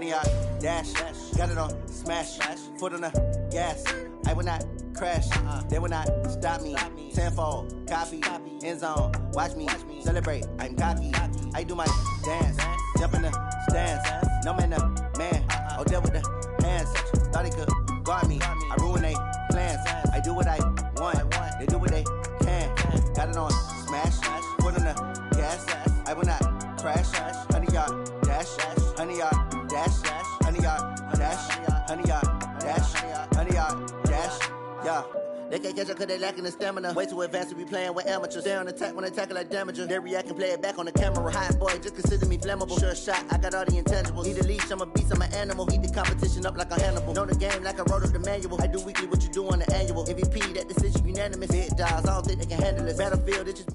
100-yard dash. Got it on smash. Foot on the gas. I will not crash. They will not stop me. Tenfold, copy, end zone. Watch me celebrate. I'm cocky. I do my dance. Jump in the stands. No man, the man. Oh, there with the hands. Thought he could guard me. I ruin they plans. I do what I want. They do what they can. Got it on smash. Foot on the gas. I will not crash. 100-yard dash. 100-yard dash. 100-yard dash. 100-yard dash. 100-yard dash. Yeah. They can't catch up cause they lacking the stamina. Way too advanced to be playing with amateurs. Stay on attack when they tackle like damager. They react and play it back on the camera. Hot boy, just consider me flammable. Sure shot, I got all the intangibles. Need a leash, I'm a beast, I'm an animal. Eat the competition up like a Hannibal. Know the game like I wrote up the manual. I do weekly what you do on the annual. MVP, that decision unanimous. Big dials, I don't think they can handle this. Battlefield, it just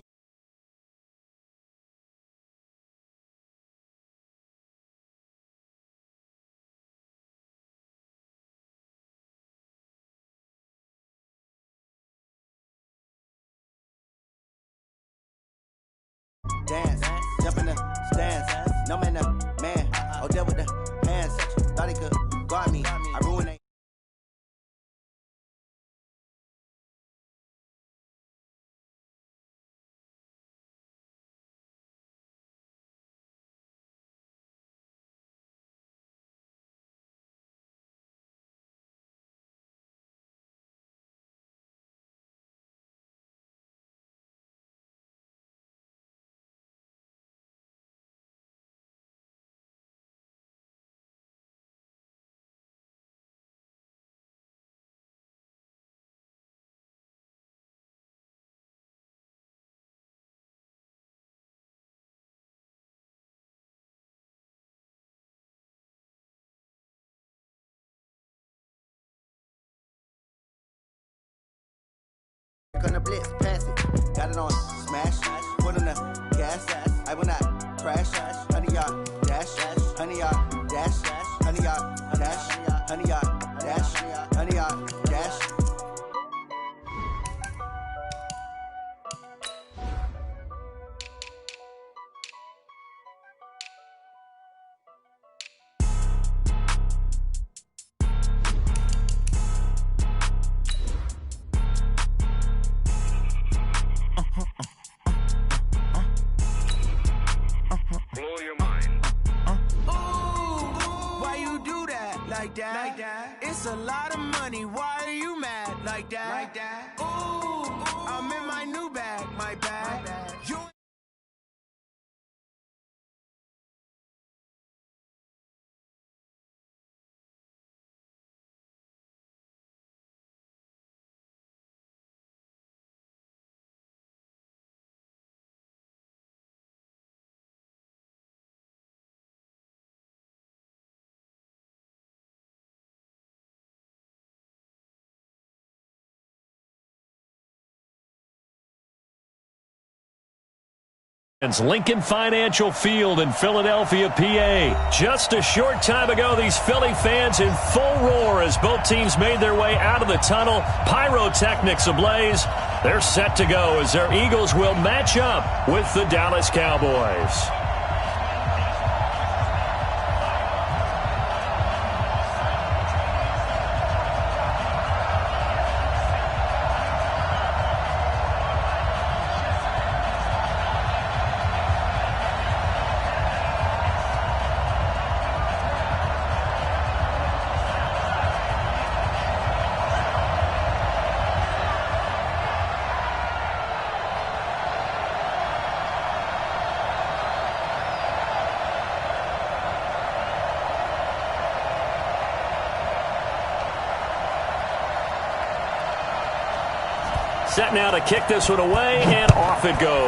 dance, jump in the stands. No man, the man. Oh, there with the hands. Thought he could guard me. I ruined it. On the blitz, pass it. Got it on smash. Foot on the gas. I will not crash. 100-yard dash. 100-yard dash. 100-yard dash. 100-yard dash. 100-yard dash. Like that. It's a lot of money. Why are you mad like that? Ooh, I'm in my new bag, my bag. You Lincoln Financial Field in Philadelphia, PA. Just a short time ago, these Philly fans in full roar as both teams made their way out of the tunnel. Pyrotechnics ablaze. They're set to go as their Eagles will match up with the Dallas Cowboys. Set now to kick this one away, and off it goes.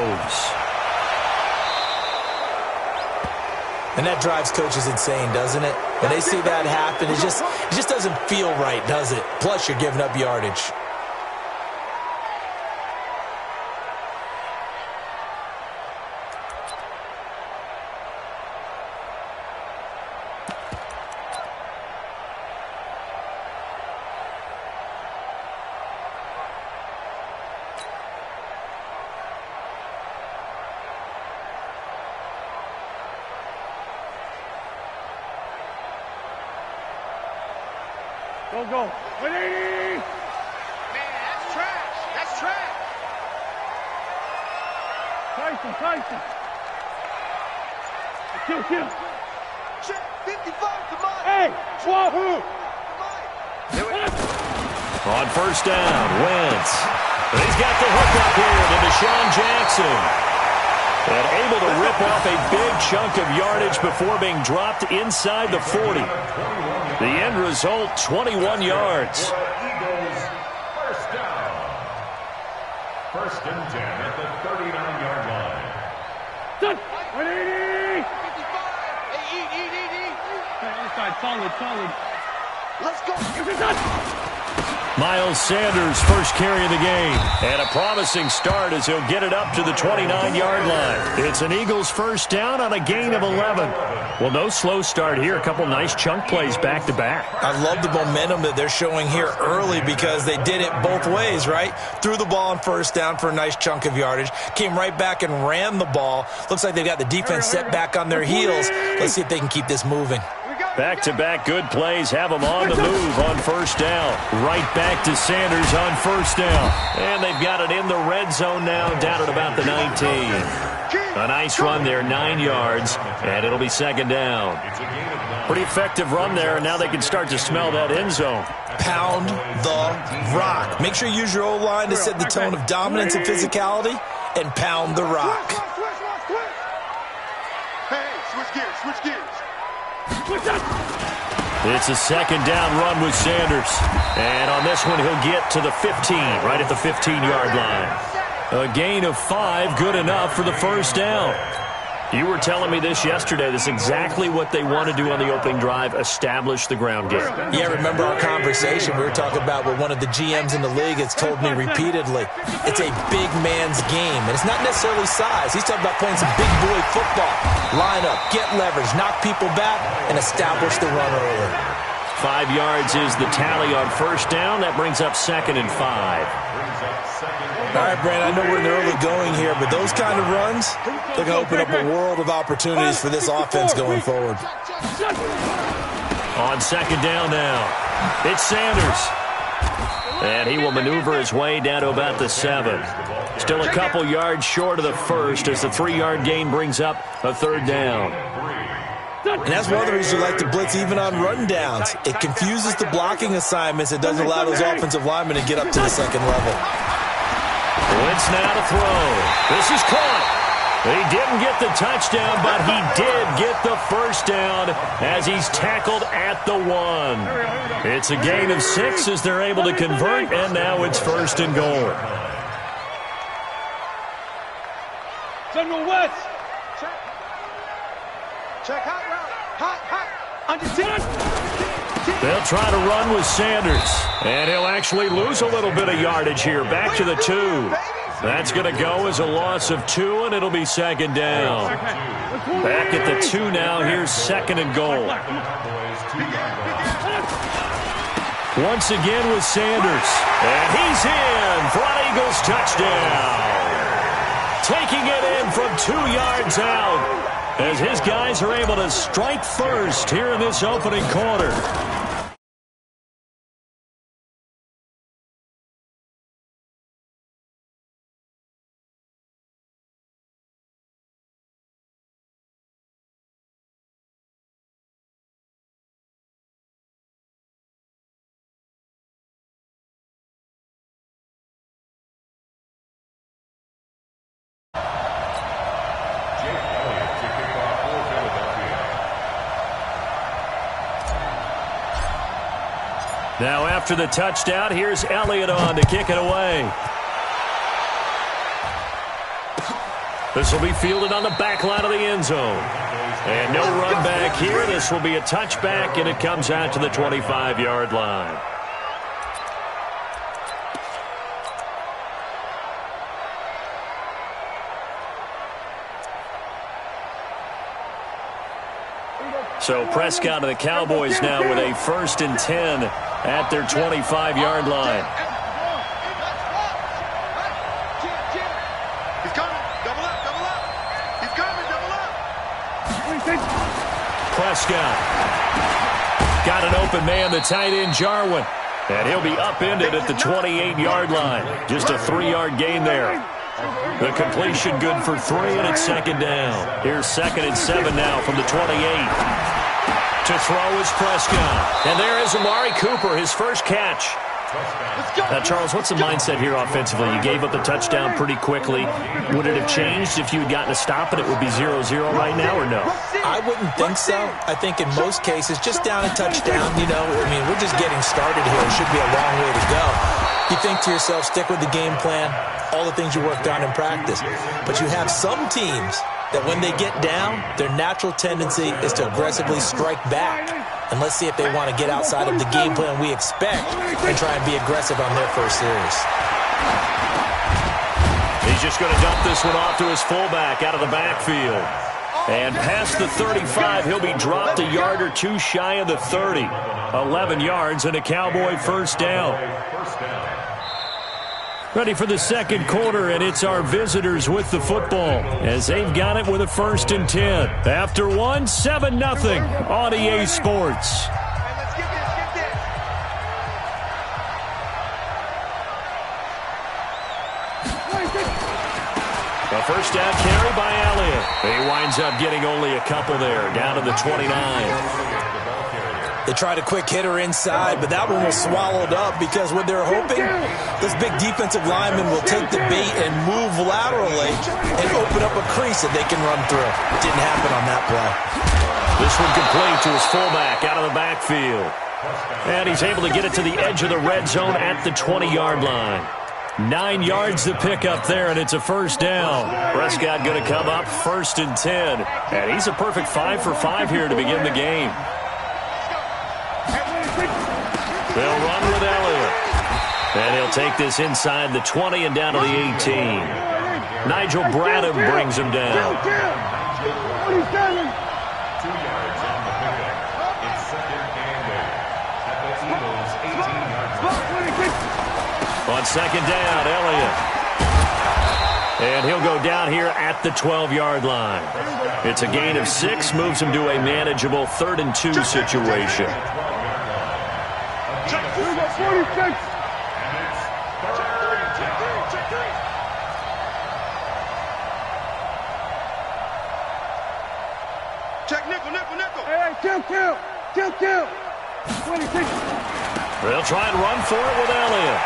And that drives coaches insane, doesn't it? When they see that happen, it just doesn't feel right, does it? Plus, you're giving up yardage. Go, go. 180! Man, that's trash. That's trash. Tyson. Kill. Check 55, come on. Hey, Wahoo! On first down, Wentz. And he's got the hook up here to Deshaun Jackson. And able to rip off a big chunk of yardage before being dropped inside the 40. The end result, 21 yards. Eagles, first down. First and 10 at the 39-yard line. Done. 180! 55. Hey, eat. Inside, solid. Let's go. Miles Sanders' first carry of the game. And a promising start as he'll get it up to the 29-yard line. It's an Eagles first down on a gain of 11. Well, no slow start here. A couple nice chunk plays back-to-back. I love the momentum that they're showing here early because they did it both ways, right? Threw the ball on first down for a nice chunk of yardage. Came right back and ran the ball. Looks like they've got the defense set back on their heels. Let's see if they can keep this moving. Back-to-back good plays have them on the move on first down. Right back to Sanders on first down. And they've got it in the red zone now, down at about the 19. A nice run there, 9 yards, and it'll be second down. Pretty effective run there, and now they can start to smell that end zone. Pound the rock. Make sure you use your O-line to set the tone of dominance and physicality, and pound the rock. Hey, switch gears. It's a second down run with Sanders. And on this one, he'll get to the 15, right at the 15-yard line. A gain of 5, good enough for the first down. You were telling me this yesterday. This is exactly what they want to do on the opening drive, establish the ground game. Yeah, remember our conversation? We were talking about what one of the GMs in the league has told me repeatedly. It's a big man's game, and it's not necessarily size. He's talking about playing some big boy football. Line up, get leverage, knock people back, and establish the run early. 5 yards is the tally on first down. That brings up second and 5. All right, Brandon, I know we're in the early going here, but those kind of runs, they're going to open up a world of opportunities for this offense going forward. On second down now, it's Sanders. And he will maneuver his way down to about the 7. Still a couple yards short of the first as the 3-yard gain brings up a third down. And that's one of the reasons you like to blitz even on run downs. It confuses the blocking assignments. It doesn't allow those offensive linemen to get up to the second level. Wentz now to throw. This is caught. He didn't get the touchdown, but he did get the first down as he's tackled at the 1. It's a gain of 6 as they're able to convert, and now it's first and goal. General West. Check hot route. Hot. Under 10. They'll try to run with Sanders, and he'll actually lose a little bit of yardage here. Back to the 2. That's going to go as a loss of 2, and it'll be second down. Back at the 2 now. Here's second and goal. Once again with Sanders, and he's in for an Eagles touchdown. Taking it in from 2 yards out as his guys are able to strike first here in this opening quarter. Now after the touchdown, here's Elliott on to kick it away. This will be fielded on the back line of the end zone. And no run back here. This will be a touchback, and it comes out to the 25-yard line. So Prescott and the Cowboys now with a 1st and 10 at their 25-yard line. He's coming. Double up. He's coming. Double up. Prescott. Got an open man, the tight end, Jarwin. And he'll be upended at the 28-yard line. Just a 3-yard gain there. The completion good for 3, and it's second down. Here's 2nd and 7 now from the 28. To throw is Prescott. And there is Amari Cooper, his first catch. Now, Charles, what's the mindset here offensively? You gave up the touchdown pretty quickly. Would it have changed if you had gotten a stop and it would be 0-0 right now, or no? I wouldn't think so. I think in most cases, just down a touchdown, we're just getting started here. It should be a long way to go. You think to yourself, stick with the game plan, all the things you worked on in practice. But you have some teams that when they get down, their natural tendency is to aggressively strike back. And let's see if they want to get outside of the game plan we expect and try and be aggressive on their first series. He's just going to dump this one off to his fullback out of the backfield. And past the 35, he'll be dropped a yard or two shy of the 30. 11 yards and a Cowboy first down. Ready for the second quarter, and it's our visitors with the football as they've got it with a 1st and 10. After 1, 7-0 on EA Sports. A first down carry by Elliott. He winds up getting only a couple there, down to the 29. They tried a quick hitter inside, but that one was swallowed up because what they're hoping, this big defensive lineman will take the bait and move laterally and open up a crease that they can run through. Didn't happen on that play. This one complete to his fullback out of the backfield. And he's able to get it to the edge of the red zone at the 20-yard line. 9 yards to pick up there, and it's a first down. Prescott going to come up 1st and 10. And he's a perfect 5 for 5 here to begin the game. They'll run with Elliott. And he'll take this inside the 20 and down to the 18. Nigel Bradham brings him down. 2 yards on the pickup. It's 2nd and 8 at the Eagles' 18-yard line. On 2nd down, Elliott. And he'll go down here at the 12-yard line. It's a gain of 6, moves him to a manageable 3rd and 2 situation. Check nickel. Hey, kill. 26. They'll try and run for it with Elliott.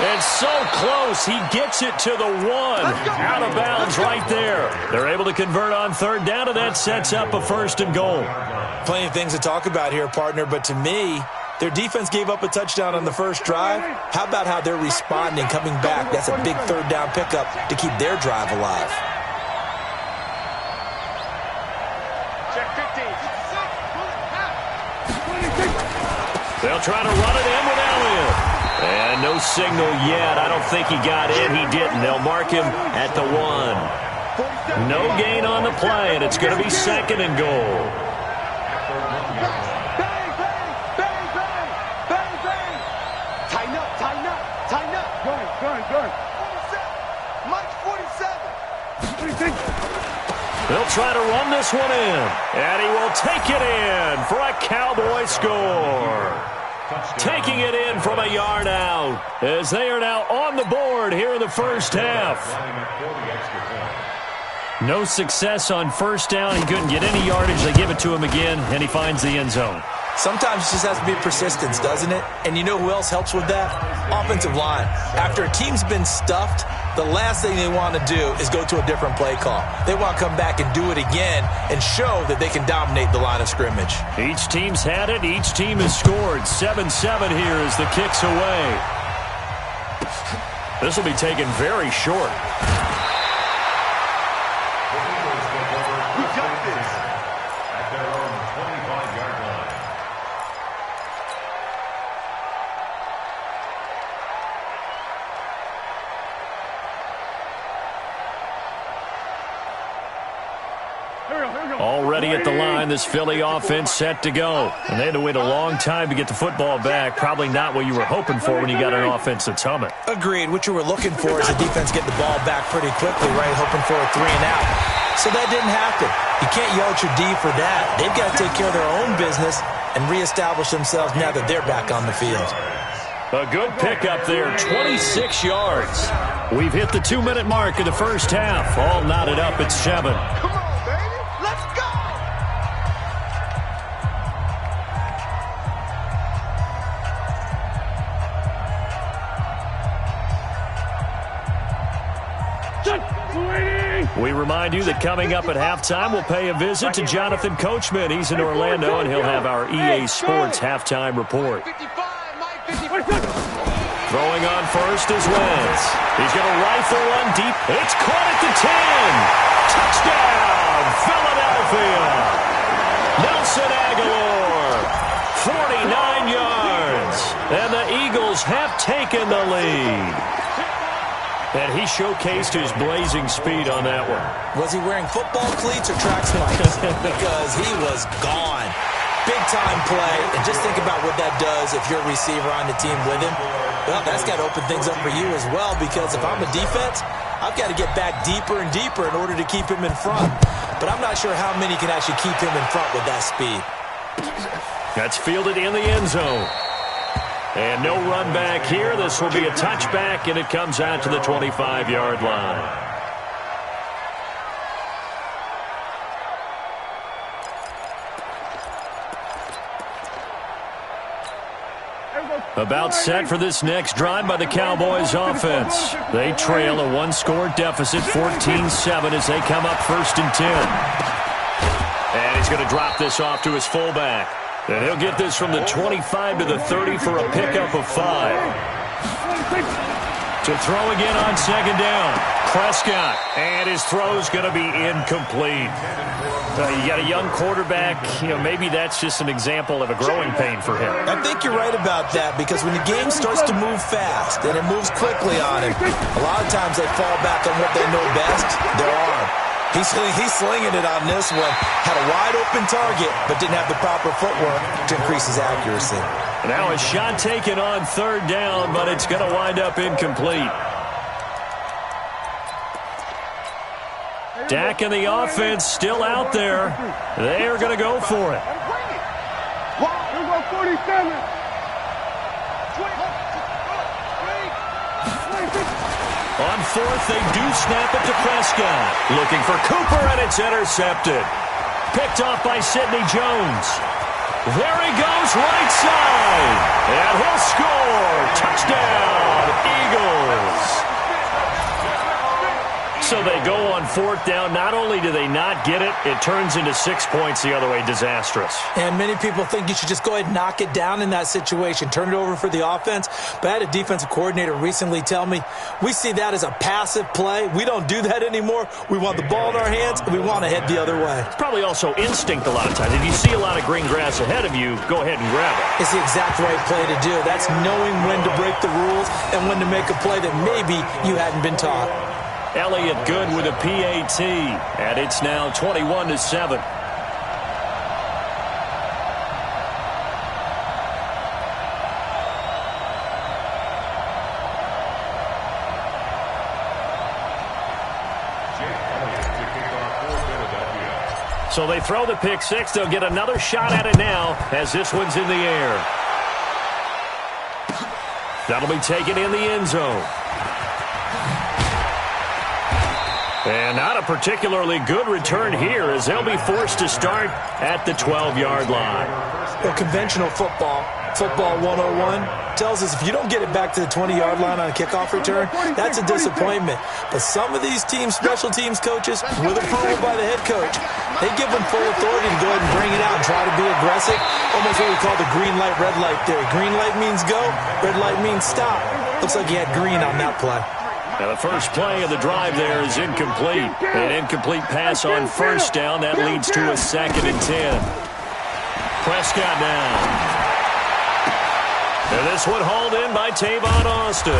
And so close, he gets it to the 1. Out of bounds right there. They're able to convert on 3rd down, and that sets up a 1st and goal. Plenty of things to talk about here, partner, but to me, their defense gave up a touchdown on the first drive. How about how they're responding, coming back? That's a big 3rd down pickup to keep their drive alive. Check 15. They'll try to run it in with Elliott. And no signal yet. I don't think he got in. He didn't. They'll mark him at the 1. No gain on the play, and it's going to be 2nd and goal. Good. Mike 47. They'll try to run this one in. And he will take it in for a Cowboy score. Taking it in from a yard out as they are now on the board here in the first half. No success on 1st down. He couldn't get any yardage. They give it to him again, and he finds the end zone. Sometimes it just has to be persistence, doesn't it? And you know who else helps with that? Offensive line. After a team's been stuffed, the last thing they want to do is go to a different play call. They want to come back and do it again and show that they can dominate the line of scrimmage. Each team's had it. Each team has scored. 7-7 here as the kick's away. This will be taken very short. We got this. At their own 25-yard line. Already at the line. behind this Philly offense set to go. And they had to wait a long time to get the football back. Probably not what you were hoping for when you got an offense that's humming. Agreed. What you were looking for is the defense getting the ball back pretty quickly, right? Hoping for a 3 and out. So that didn't happen. You can't yell at your D for that. They've got to take care of their own business and reestablish themselves now that they're back on the field. A good pickup there, 26 yards. We've hit the 2-minute mark in the first half. All knotted up at 7. Come on, baby. Let's go. We remind you that coming up at halftime, we'll pay a visit to Jonathan Coachman. He's in Orlando, and he'll have our EA Sports halftime report. Throwing on first is Wentz. He's going to rifle one deep. It's caught at the 10. Touchdown, Philadelphia. Nelson Aguilar, 49 yards. And the Eagles have taken the lead. And he showcased his blazing speed on that one. Was he wearing football cleats or track spikes? Because he was gone. Big-time play. And just think about what that does if you're a receiver on the team with him. Well, that's got to open things up for you as well, because if I'm a defense, I've got to get back deeper and deeper in order to keep him in front. But I'm not sure how many can actually keep him in front with that speed. That's fielded in the end zone. And no run back here. This will be a touchback, and it comes out to the 25-yard line. About set for this next drive by the Cowboys offense. They trail a one-score deficit, 14-7, as they come up 1st and 10. And he's going to drop this off to his fullback. And he'll get this from the 25 to the 30 for a pickup of 5. To throw again on 2nd down. Prescott, and his throw's going to be incomplete. You got a young quarterback, maybe that's just an example of a growing pain for him. I think you're right about that, because when the game starts to move fast and it moves quickly on him, a lot of times they fall back on what they know best, their arm. He's slinging it on this one. Had a wide-open target, but didn't have the proper footwork to increase his accuracy. Now a shot taken on 3rd down, but it's going to wind up incomplete. Dak and the offense still out there. They are going to go for it. Here go 47. On 4th, they do snap it to Prescott. Looking for Cooper, and it's intercepted. Picked off by Sidney Jones. There he goes, right side. And he'll score. Touchdown, Eagles. So they go on 4th down. Not only do they not get it, it turns into 6 points the other way. Disastrous. And many people think you should just go ahead and knock it down in that situation. Turn it over for the offense. But I had a defensive coordinator recently tell me, we see that as a passive play. We don't do that anymore. We want the ball in our hands, and we want to head the other way. It's probably also instinct a lot of times. If you see a lot of green grass ahead of you, go ahead and grab it. It's the exact right play to do. That's knowing when to break the rules and when to make a play that maybe you hadn't been taught. Elliott good with a PAT, and it's now 21-7. So they throw the pick 6. They'll get another shot at it now as this one's in the air. That'll be taken in the end zone. And not a particularly good return here, as they'll be forced to start at the 12-yard line. Well, conventional football 101, tells us if you don't get it back to the 20-yard line on a kickoff return, that's a disappointment. But some of these teams, special teams coaches, with approval by the head coach, they give them full authority to go ahead and bring it out and try to be aggressive, almost what we call the green light, red light theory. Green light means go, red light means stop. Looks like he had green on that play. Now the first play of the drive there is incomplete. An incomplete pass on 1st down. That leads to a 2nd and 10. Prescott now. And this one hauled in by Tavon Austin.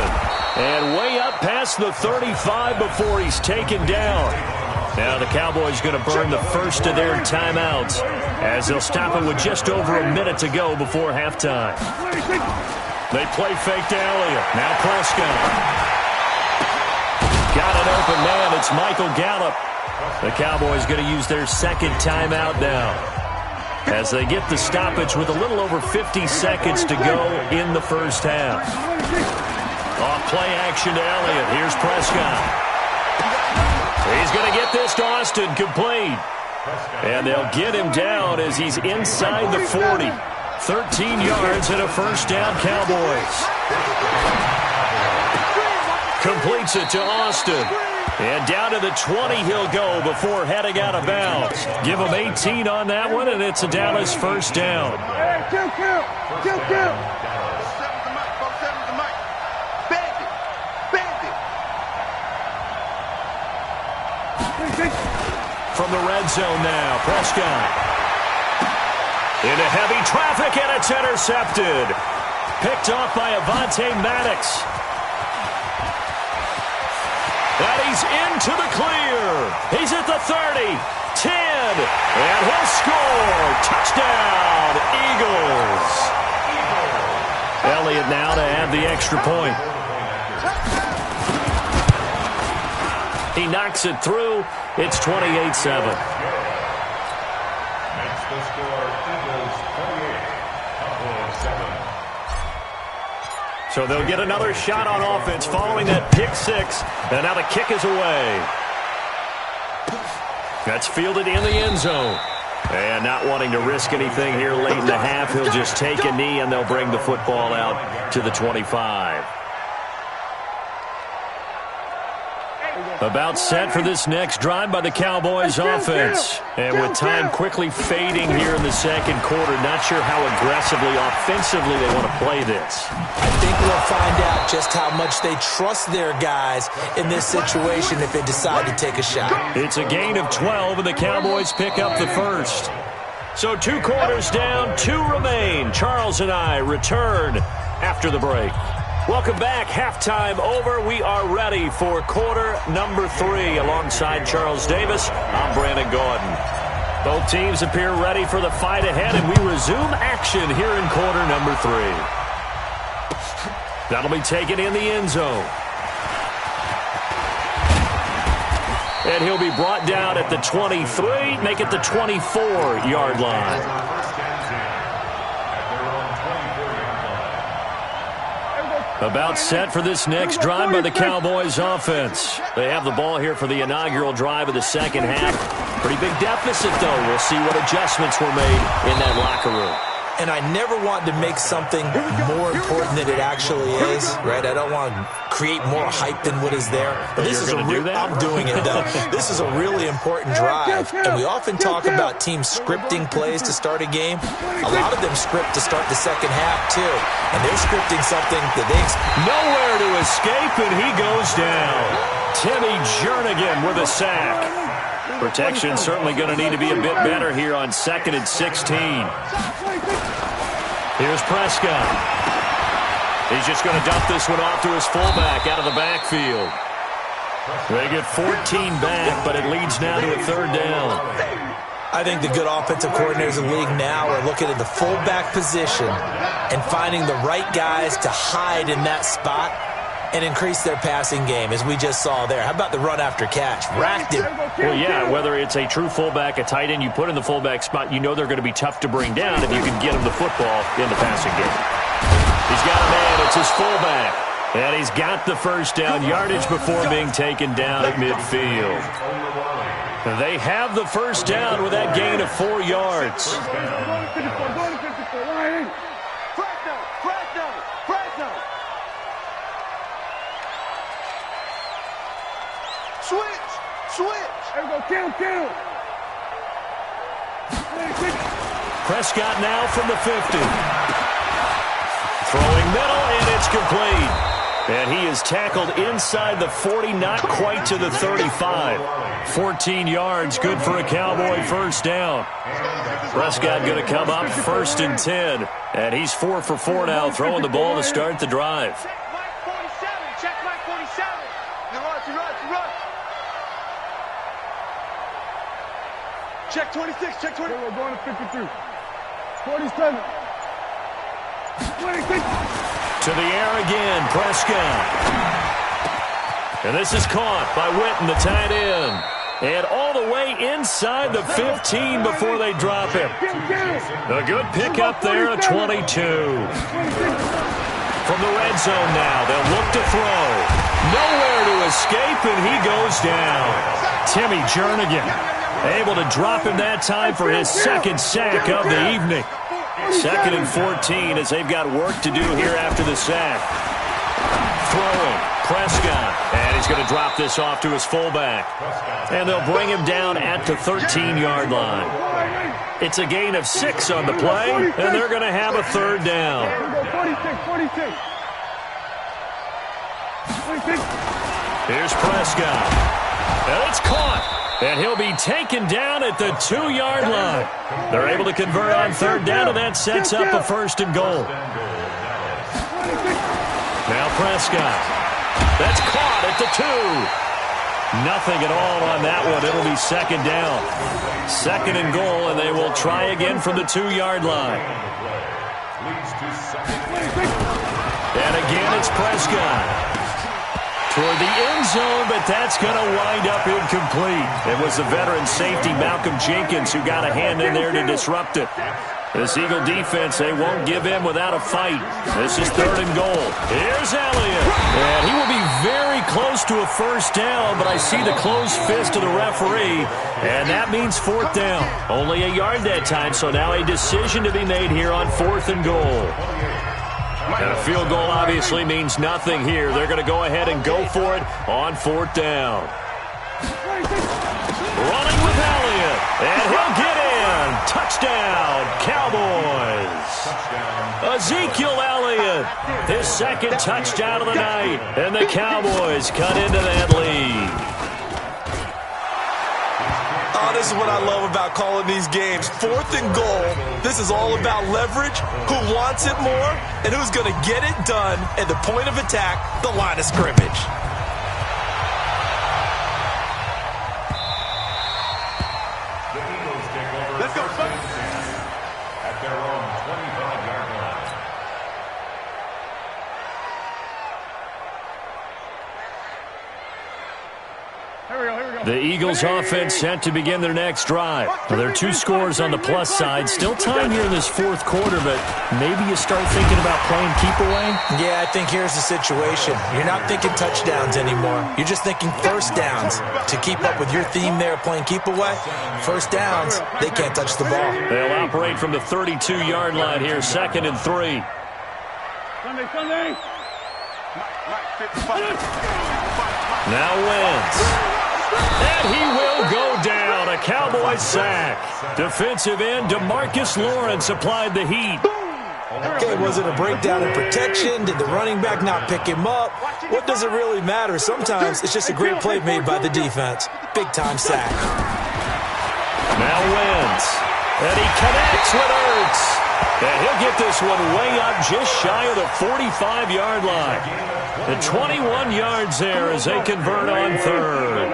And way up past the 35 before he's taken down. Now the Cowboys going to burn the first of their timeouts as they'll stop it with just over a minute to go before halftime. They play fake to Elliott. Now Prescott. Got an open man. It's Michael Gallup. The Cowboys going to use their second timeout now as they get the stoppage with a little over 50 seconds to go in the first half. Off play action to Elliott. Here's Prescott. He's going to get this to Austin complete. And they'll get him down as he's inside the 40. 13 yards and a first down, Cowboys. Completes it to Austin. And down to the 20 he'll go before heading out of bounds. Give him 18 on that one, and it's a Dallas first down. Hey, kill. From the red zone now, Prescott. Into heavy traffic, and it's intercepted. Picked off by Avonte Maddox. And he's into the clear. He's at the 30, 10, and he'll score. Touchdown, Eagles. Elliott now to add the extra point. He knocks it through. It's 28-7. Makes the score Eagles 28, Cowboys 7. So they'll get another shot on offense following that pick six. And now the kick is away. That's fielded in the end zone. And not wanting to risk anything here late in the half, he'll just take a knee and they'll bring the football out to the 25. About set for this next drive by the Cowboys offense. And with time quickly fading here in the second quarter, not sure how aggressively, offensively they want to play this. I think we'll find out just how much they trust their guys in this situation if they decide to take a shot. It's a gain of 12, and the Cowboys pick up the first. So 2 quarters down, 2 remain. Charles and I return after the break. Welcome back. Halftime over. We are ready for quarter number 3. Alongside Charles Davis, I'm Brandon Gordon. Both teams appear ready for the fight ahead, and we resume action here in quarter number 3. That'll be taken in the end zone. And he'll be brought down at the 23, make it the 24-yard line. About set for this next drive by the Cowboys offense. They have the ball here for the inaugural drive of the second half. Pretty big deficit, though. We'll see what adjustments were made in that locker room. And I never want to make something more important than it actually is, right? I don't want to create more hype than what is there. But this is I'm doing it, though. This is a really important drive. And we often talk about teams scripting plays to start a game. A lot of them script to start the second half, too. And they're scripting something that they nowhere to escape, and he goes down. Timmy Jernigan with a sack. Protection certainly going to need to be a bit better here on 2nd and 16. Here's Prescott. He's just going to dump this one off to his fullback out of the backfield. They get 14 back, but it leads now to a 3rd down. I think the good offensive coordinators in the league now are looking at the fullback position and finding the right guys to hide in that spot and increase their passing game, as we just saw there. How about the run after catch? Racked him. Well, yeah, whether it's a true fullback, a tight end you put in the fullback spot, you know they're going to be tough to bring down if you can get them the football in the passing game. He's got a man. It's his fullback. And he's got the first down yardage before being taken down at midfield. They have the first down with that gain of 4 yards. There we go, kill. Prescott now from the 50. Throwing middle, and it's complete. And he is tackled inside the 40, not quite to the 35. 14 yards, good for a Cowboy first down. Prescott going to come up 1st and 10. And he's 4 for 4 now, throwing the ball to start the drive. Check 26, check 20. We're going to 52. 47. 26. To the air again, Prescott. And this is caught by Witten, the tight end. And all the way inside the 15 before they drop him. A good pickup there at 22. From the red zone now, they'll look to throw. Nowhere to escape, and he goes down. Timmy Jernigan able to drop him that time for his second sack of the evening. 2nd and 14 as they've got work to do here after the sack. Throwing, Prescott, and he's going to drop this off to his fullback. And they'll bring him down at the 13-yard line. It's a gain of 6 on the play, and they're going to have a third down. 46. Here's Prescott. And it's caught. And he'll be taken down at the 2-yard line. They're able to convert on third down, and that sets up a 1st and goal. Now Prescott. That's caught at the 2. Nothing at all on that one. It'll be 2nd down. 2nd and goal, and they will try again from the 2-yard line. And again, it's Prescott. Toward the end zone, but that's going to wind up incomplete. It was the veteran safety, Malcolm Jenkins, who got a hand in there to disrupt it. This Eagle defense, they won't give in without a fight. This is 3rd and goal. Here's Elliott. And he will be very close to a 1st down, but I see the closed fist of the referee, and that means 4th down. Only a yard that time, so now a decision to be made here on 4th and goal. And a field goal obviously means nothing here. They're going to go ahead and go for it on 4th down. Running with Elliott, and he'll get in. Touchdown, Cowboys. Ezekiel Elliott, his 2nd touchdown of the night, and the Cowboys cut into that lead. Oh, this is what I love about calling these games. 4th and goal. This is all about leverage, who wants it more, and who's going to get it done at the point of attack, the line of scrimmage. Let's go. At their own 25-yard line. The Eagles offense set to begin their next drive. Well, there are 2 scores on the plus side. Still time here in this 4th quarter, but maybe you start thinking about playing keep away? Yeah, I think here's the situation. You're not thinking touchdowns anymore. You're just thinking 1st downs. To keep up with your theme there, playing keep away, 1st downs, they can't touch the ball. They'll operate from the 32-yard line here, 2nd and 3. Now Wentz. And he will go down. A Cowboy sack. Defensive end DeMarcus Lawrence applied the heat. Okay, was it a breakdown in protection? Did the running back not pick him up? What does it really matter? Sometimes it's just a great play made by the defense. Big-time sack. Now Wentz. And he connects with Ertz. And he'll get this one way up just shy of the 45-yard line. The 21 yards there as they convert on 3rd.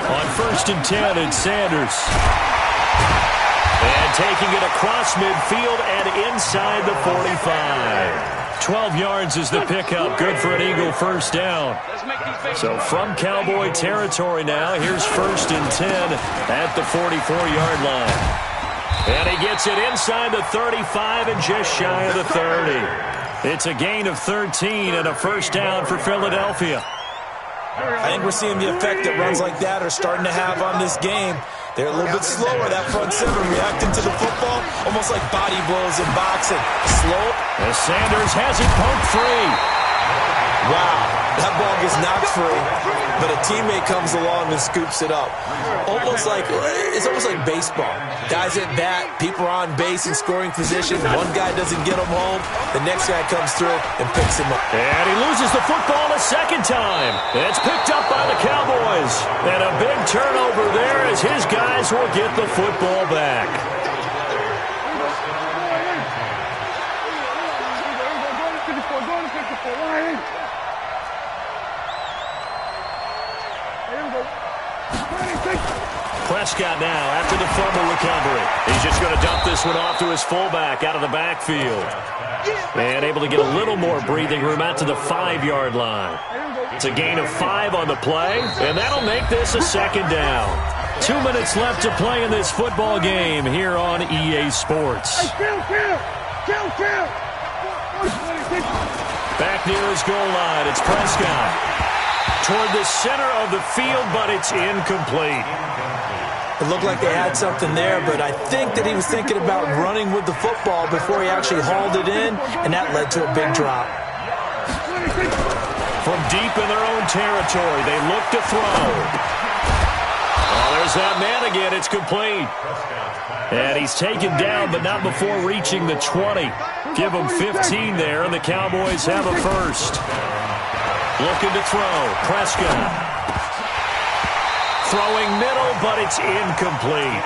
On 1st and 10, it's Sanders. And taking it across midfield and inside the 45. 12 yards is the pickup. Good for an Eagle 1st down. So from Cowboy territory now, here's 1st and 10 at the 44-yard line. And he gets it inside the 35 and just shy of the 30. It's a gain of 13 and a 1st down for Philadelphia. I think we're seeing the effect that runs like that are starting to have on this game. They're a little bit slower, that front 7, reacting to the football, almost like body blows in boxing. Slow. As Sanders has it poked free. Wow, that ball gets knocked free, but a teammate comes along and scoops it up. It's almost like baseball. Guys at bat, people are on base in scoring position. One guy doesn't get him home, the next guy comes through and picks him up. And he loses the football a 2nd time. It's picked up by the Cowboys. And a big turnover there as his guys will get the football back. recovery. He's just going to dump this one off to his fullback out of the backfield. And able to get a little more breathing room out to the 5-yard line. It's a gain of 5 on the play, and that'll make this a second down. 2 minutes left to play in this football game here on EA Sports. Back near his goal line, it's Prescott. Toward the center of the field, but it's incomplete. It looked like they had something there, but I think that he was thinking about running with the football before he actually hauled it in, and that led to a big drop. From deep in their own territory, they look to throw. Oh, there's that man again. It's complete. And he's taken down, but not before reaching the 20. Give him 15 there, and the Cowboys have a first. Looking to throw. Prescott. Throwing middle, but it's incomplete.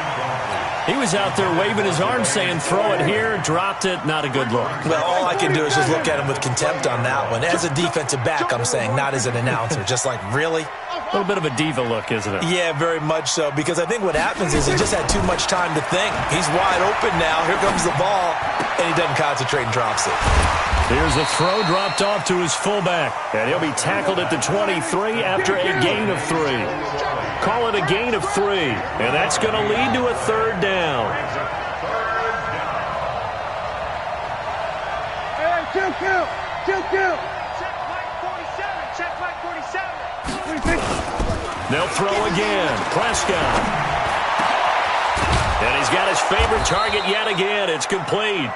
He was out there waving his arms saying, throw it here, dropped it, not a good look. Well, all I can do is just look at him with contempt on that one. As a defensive back, I'm saying, not as an announcer. Just like, really? A little bit of a diva look, isn't it? Yeah, very much so, because I think what happens is he just had too much time to think. He's wide open now. Here comes the ball, and he doesn't concentrate and drops it. Here's a throw dropped off to his fullback, and he'll be tackled at the 23 after a gain of 3. Call it a gain of 3, and that's going to lead to a third down. Hey, kill. Check flag 47. Check flag 47. They'll throw again. Prescott. And he's got his favorite target yet again. It's complete.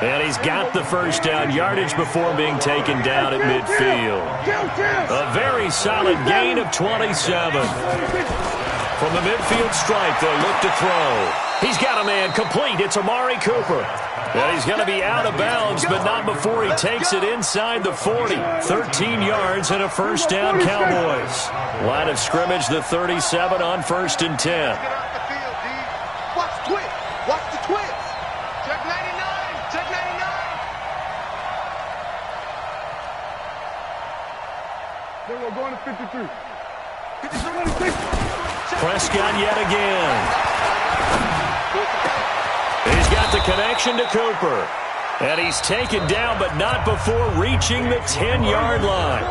And he's got the first down yardage before being taken down at midfield. A very solid gain of 27. From the midfield stripe, they'll look to throw. He's got a man complete. It's Amari Cooper. And he's going to be out of bounds, but not before he takes it inside the 40. 13 yards and a first down, Cowboys. Line of scrimmage, the 37 on 1st and 10. Watch the twist. Check 99. Check 99. Then we're going to 53. Prescott yet again. He's got the connection to Cooper. And he's taken down, but not before reaching the 10-yard line.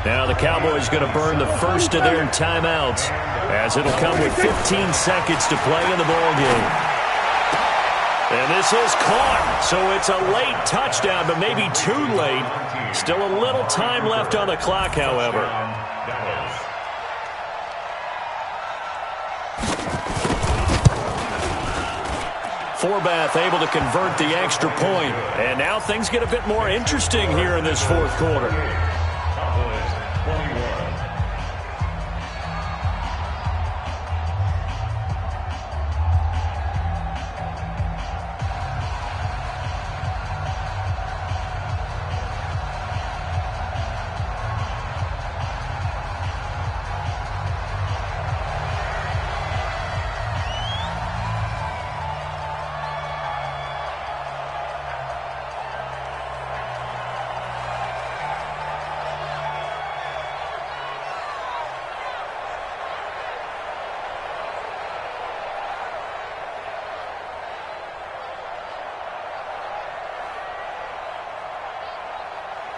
Now the Cowboys going to burn the first of their timeouts, as it'll come with 15 seconds to play in the ballgame. And this is caught, so it's a late touchdown, but maybe too late. Still a little time left on the clock, however. Forbath able to convert the extra point. And now things get a bit more interesting here in this fourth quarter.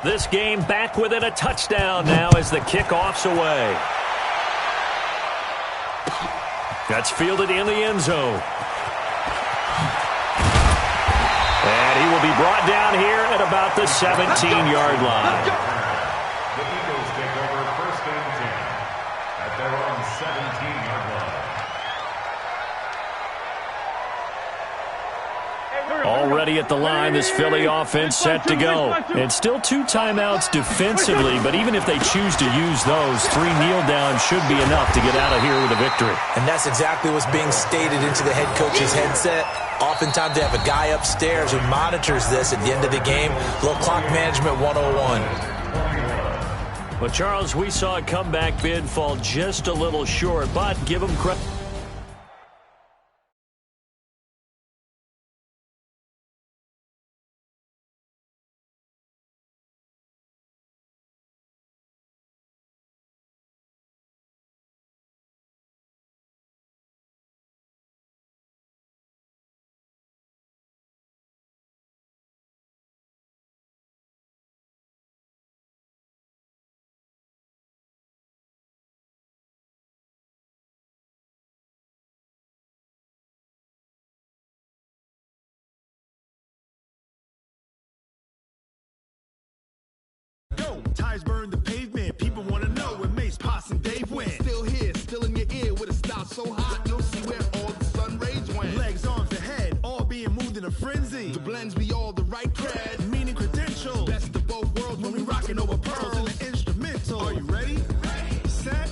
This game back within a touchdown now as the kickoff's away. That's fielded in the end zone. And he will be brought down here at about the 17-yard line. The Eagles take over 1st and 10 at their own 17-yard line. Already at the line, this Philly offense set to go. And still 2 timeouts defensively, but even if they choose to use those, 3 kneel downs should be enough to get out of here with a victory. And that's exactly what's being stated into the head coach's headset. Oftentimes they have a guy upstairs who monitors this at the end of the game. Little clock management 101. Well, Charles, we saw a comeback bid fall just a little short, but give him credit. yo, tires burn the pavement. People want to know where Mace, Poss, and Dave went. Still here, still in your ear with a style so hot, you'll see where all the sun rays went. Legs, arms, and head, all being moved in a frenzy. The blends be all the right cred, meaning credentials. Best of both worlds when we rockin' over pearls in the instrumental. Are you ready? Set,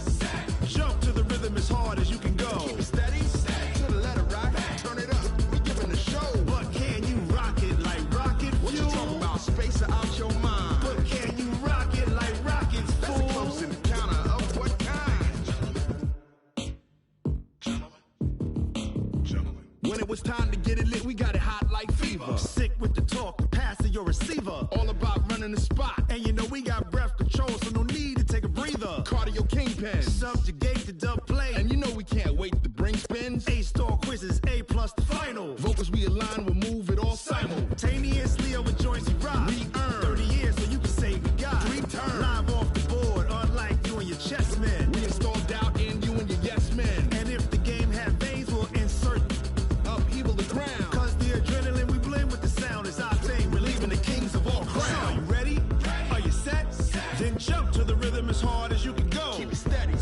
jump to the rhythm as hard as you can go. Keep it steady, to the letter right, turn it up, we giving the show. But can you rock it like rocket fuel? What you talking about, space out your mind? But can you rock it like rockets, fool? That's a close encounter of what kind? Gentlemen. When it was time to get it lit, we got it hot like fever. Sick with the talk, the pass to your receiver. All about running the spot, and you know we got breath control, so no need to take a breather. Cardio kingpin, subjugate the dub play, and you know we can't wait to bring spins. A-star quizzes, A+ the final. Vocals we align, we'll move it all simultaneously over joints we rock. We earn 30 years, so you can say we got 3 turns. Live off the board, unlike you and your chess men. We install doubt in you and your yes men. And if the game had veins, we'll insert upheaval the ground. Cause the adrenaline we blend with the sound is our thing, relieving the kings of all crowns. So are you ready? Are you set? Then jump to the rhythm as hard as you can go. Keep it steady,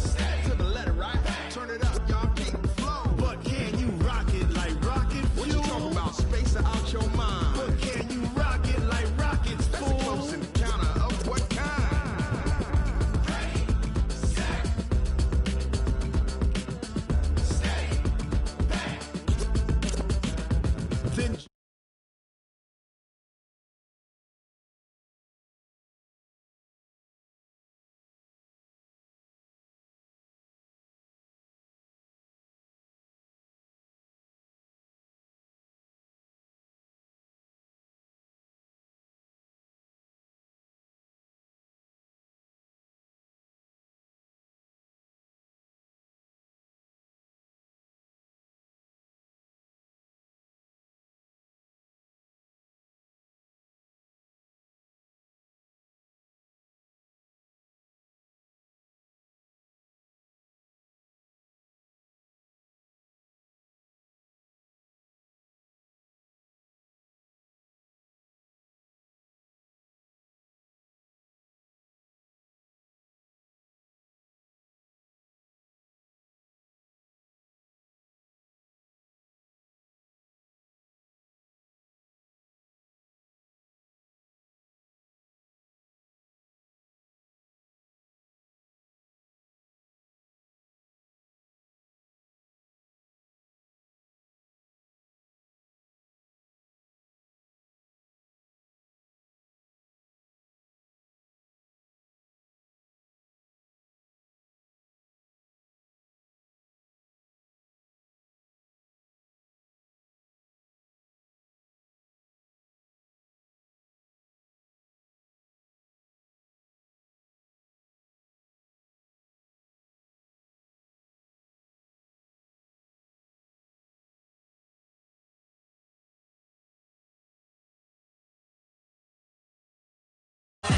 to the letter right. Turn it up, y'all keep the flow. But can you rock it like rocket fuel? What you talking about, space out your mind? But can you rock it like rockets, fool? That's a close encounter of what kind? Ready, set, steady, back. Then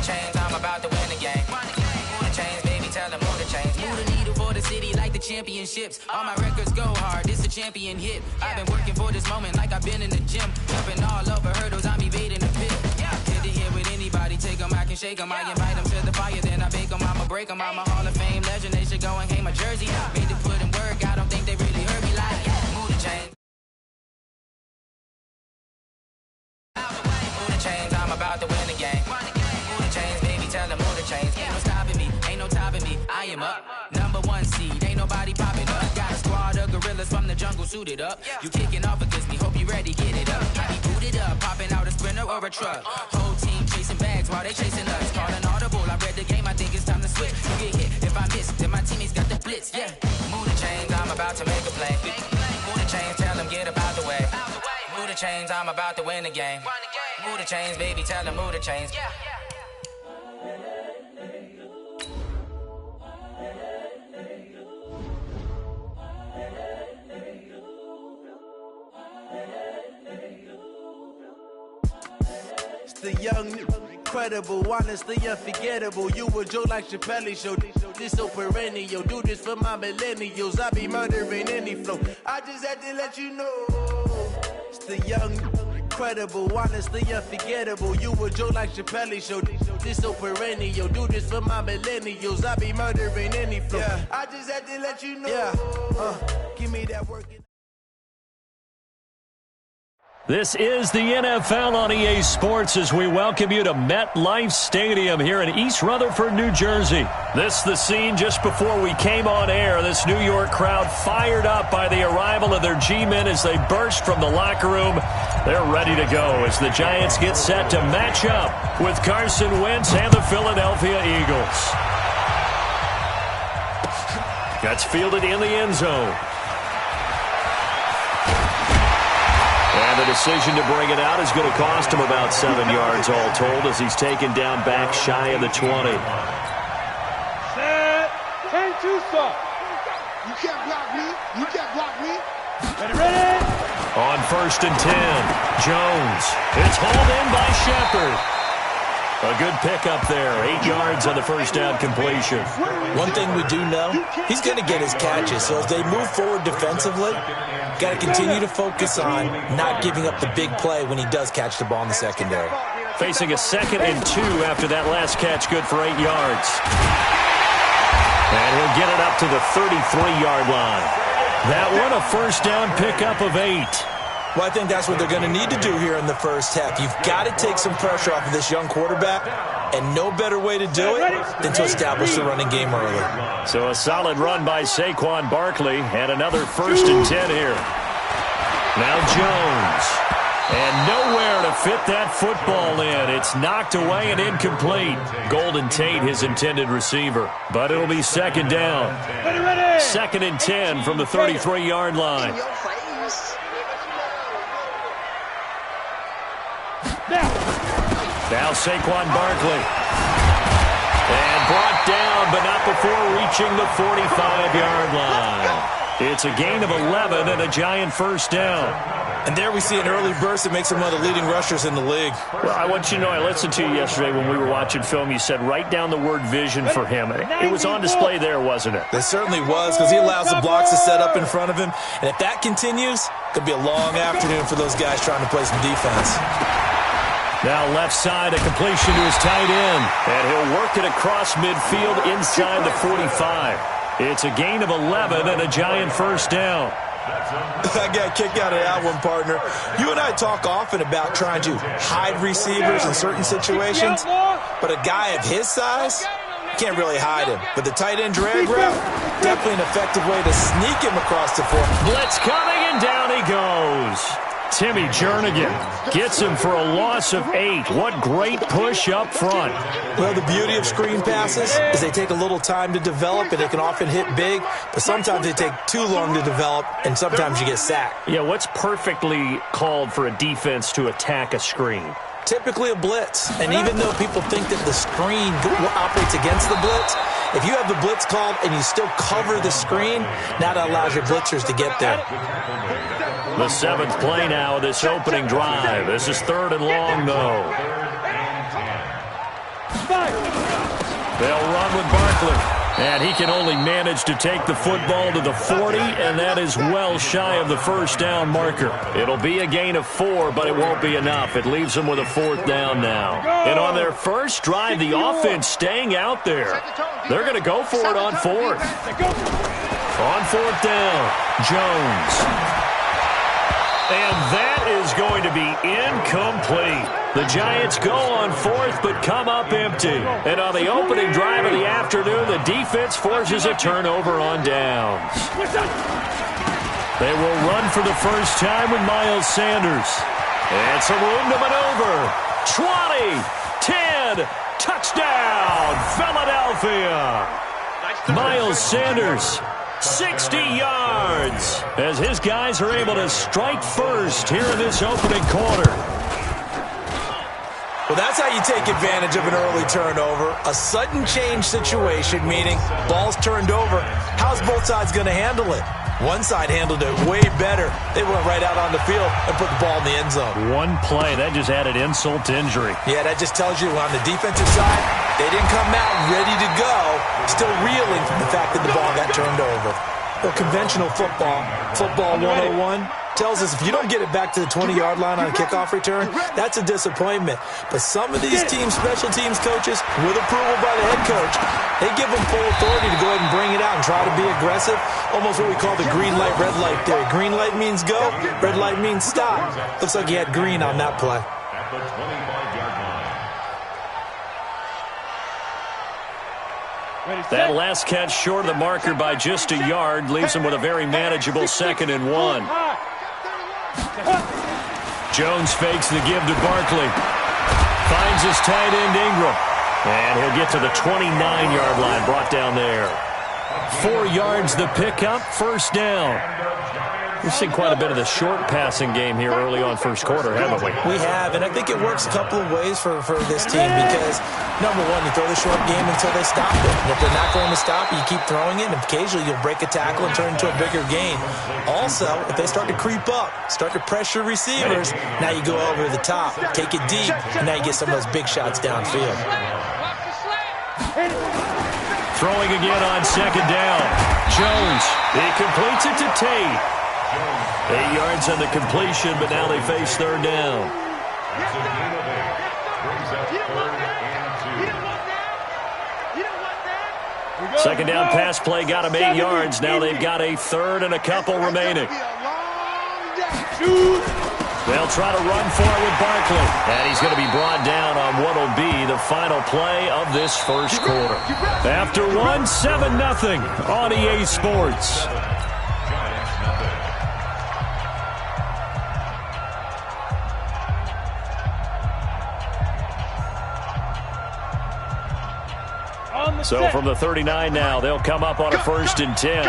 Chains, I'm about to win the game. Move the chains, baby, tell them move the chains. Move the needle for the city like the championships. All my records go hard, this a champion hit. I've been working for this moment like I've been in the gym. Jumping all over hurdles, I'm evading the pit. Hit to hit with anybody, take them, I can shake them. I invite them to the fire, then I bake them, I'ma break them. I'm a Hall of Fame legend, they should go and hang my jersey. Made to put in work, I don't think they really heard me like move the chains. Move the chains, I'm about to win the game. Tell them move the chains, ain't no stopping me, ain't no topping me. I am up, #1 seed, ain't nobody popping up. Got a squad of gorillas from the jungle suited up. You kicking off against me, hope you ready, get it up. I be booted up, popping out a sprinter or a truck. Whole team chasing bags while they chasing us. Calling audible, I read the game, I think it's time to switch. You get hit, if I miss, then my teammates got the blitz, yeah. Move the chains, I'm about to make a play. Move the chains, tell them get up out the way. Move the chains, I'm about to win the game. Move the chains, baby, tell them move the chains. The young, incredible, honestly unforgettable. You a joke like Chappelle show. This so perennial. Do this for my millennials. I be murdering any flow. I just had to let you know. It's the young, incredible, honestly unforgettable. You a Joe like Chappelle show. This so perennial. Do this for my millennials. I be murdering any flow. Yeah. I just had to let you know. Yeah. Give me that work. This is the NFL on EA Sports as we welcome you to MetLife Stadium here in East Rutherford, New Jersey. This is the scene just before we came on air. This New York crowd fired up by the arrival of their G-men as they burst from the locker room. They're ready to go as the Giants get set to match up with Carson Wentz and the Philadelphia Eagles. That's fielded in the end zone. And the decision to bring it out is going to cost him about 7 yards all told as he's taken down back shy of the 20. Set. 10-2 soft. You can't block me. You can't block me. Ready. On 1st and 10, Jones. It's hauled in by Shepard. A good pickup there. 8 yards on the first down completion. One thing we do know, he's going to get his catches. So as they move forward defensively, got to continue to focus on not giving up the big play when he does catch the ball in the secondary. Facing a 2nd and 2 after that last catch, good for 8 yards. And he'll get it up to the 33-yard line. That one, a first down pickup of 8. Well, I think that's what they're going to need to do here in the first half. You've got to take some pressure off of this young quarterback, and no better way to do it than to establish the running game early. So a solid run by Saquon Barkley, and another 1st and 10 here. Now Jones, and nowhere to fit that football in. It's knocked away and incomplete. Golden Tate, his intended receiver, but it'll be 2nd down. 2nd and 10 from the 33-yard line. Now Saquon Barkley. And brought down, but not before reaching the 45-yard line. It's a gain of 11 and a Giant first down. And there we see an early burst that makes him one of the leading rushers in the league. Well, I want you to know, I listened to you yesterday when we were watching film. You said write down the word vision for him. It was on display there, wasn't it? It certainly was, because he allows the blocks to set up in front of him. And if that continues, it could be a long afternoon for those guys trying to play some defense. Now left side, a completion to his tight end. And he'll work it across midfield inside the 45. It's a gain of 11 and a Giant first down. I got a kick out of that one, partner. You and I talk often about trying to hide receivers in certain situations, but a guy of his size, can't really hide him. But the tight end drag route, definitely an effective way to sneak him across the floor. Blitz coming, and down he goes. Timmy Jernigan gets him for a loss of 8. What great push up front. Well, the beauty of screen passes is they take a little time to develop, and they can often hit big, but sometimes they take too long to develop, and sometimes you get sacked. Yeah, what's perfectly called for a defense to attack a screen? Typically a blitz, and even though people think that the screen operates against the blitz, if you have the blitz called and you still cover the screen, now that allows your blitzers to get there. The 7th play now of this opening drive. This is 3rd and long, though. They'll run with Barkley. And he can only manage to take the football to the 40, and that is well shy of the first down marker. It'll be a gain of 4, but it won't be enough. It leaves them with a 4th down now. And on their first drive, the offense staying out there. They're going to go for it on 4th. On 4th down, Jones. And that is going to be incomplete. The Giants go on 4th, but come up empty. And on the opening drive of the afternoon, the defense forces a turnover on downs. They will run for the first time with Miles Sanders. And some room to maneuver. 20, 10, touchdown, Philadelphia. Miles Sanders. 60 yards as his guys are able to strike first here in this opening quarter. Well, that's how you take advantage of an early turnover. A sudden change situation, meaning ball's turned over. How's both sides going to handle it? One side handled it way better. They went right out on the field and put the ball in the end zone. One play, that just added insult to injury. Yeah, that just tells you on the defensive side, they didn't come out ready to go, still reeling from the fact that the ball got turned over. Well, conventional football 101, tells us if you don't get it back to the 20-yard line on a kickoff return, that's a disappointment. But some of these special teams coaches, with approval by the head coach, they give them full authority to go ahead and bring it out and try to be aggressive, almost what we call the green light, red light theory. Green light means go, red light means stop. Looks like he had green on that play. At the 25-yard line. That last catch short of the marker by just a yard leaves him with a very manageable 2nd and 1. Jones fakes the give to Barkley. Finds his tight end Ingram. And he'll get to the 29-yard line, brought down there. 4 yards the pickup, first down. We've seen quite a bit of the short passing game here early on first quarter, haven't we? We have, and I think it works a couple of ways for this team because, number one, you throw the short game until they stop it. And if they're not going to stop it, you keep throwing it, and occasionally you'll break a tackle and turn into a bigger gain. Also, if they start to creep up, start to pressure receivers, now you go over the top, take it deep, and now you get some of those big shots downfield. Throwing again on 2nd down. Jones, he completes it to Tate. 8 yards on the completion, but now they face 3rd down. It's a gain of 8. Brings up 3rd and 2. 2nd down pass play got him 8 yards. Now they've got a 3rd and a couple remaining. They'll try to run for it with Barkley. And he's going to be brought down on what will be the final play of this first quarter. After 1, 7-0 on EA Sports. So from the 39 now, they'll come up on a 1st and 10.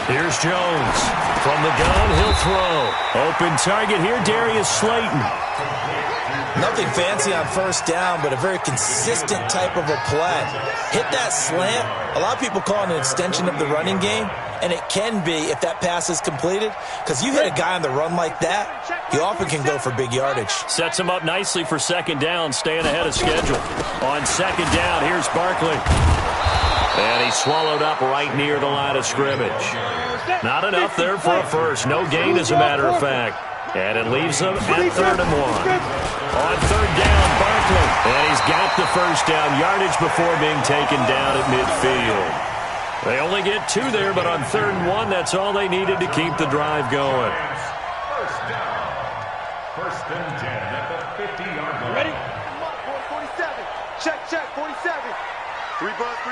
Here's Jones. From the gun, he'll throw. Open target here, Darius Slayton. Nothing fancy on 1st down, but a very consistent type of a play. Hit that slant. A lot of people call it an extension of the running game, and it can be if that pass is completed, because you hit a guy on the run like that, you often can go for big yardage. Sets him up nicely for 2nd down, staying ahead of schedule. On 2nd down, here's Barkley. And he's swallowed up right near the line of scrimmage. Not enough there for a first. No gain, as a matter of fact. And it leaves them at 3rd and 1. On 3rd down, Barkley. And he's got the first down yardage before being taken down at midfield. They only get 2 there, but on 3rd and 1, that's all they needed to keep the drive going. First down. 1st and 10 at the 50-yard line. Ready? 47. Check, 47. 3 bucks.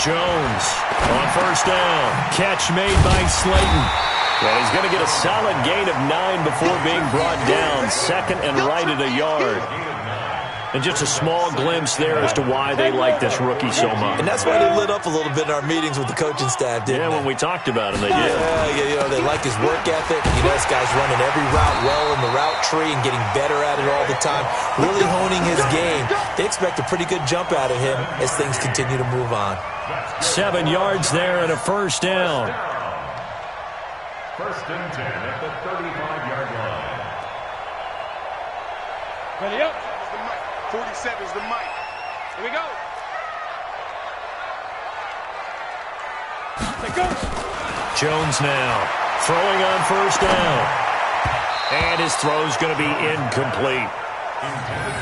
Jones on 1st down. Catch made by Slayton. And he's going to get a solid gain of 9 before being brought down. 2nd and right at a yard. And just a small glimpse there as to why they like this rookie so much. And that's why they lit up a little bit in our meetings with the coaching staff, didn't they? Yeah, when we talked about him, they did. Yeah, they like his work ethic. This guy's running every route well in the route tree and getting better at it all the time, really honing his game. They expect a pretty good jump out of him as things continue to move on. 7 yards there and a 1st down. 1st and 10 at the 35-yard line. Ready up. 47's the mic. Here we go. Let's go. Jones now throwing on 1st down. And his throw's going to be incomplete.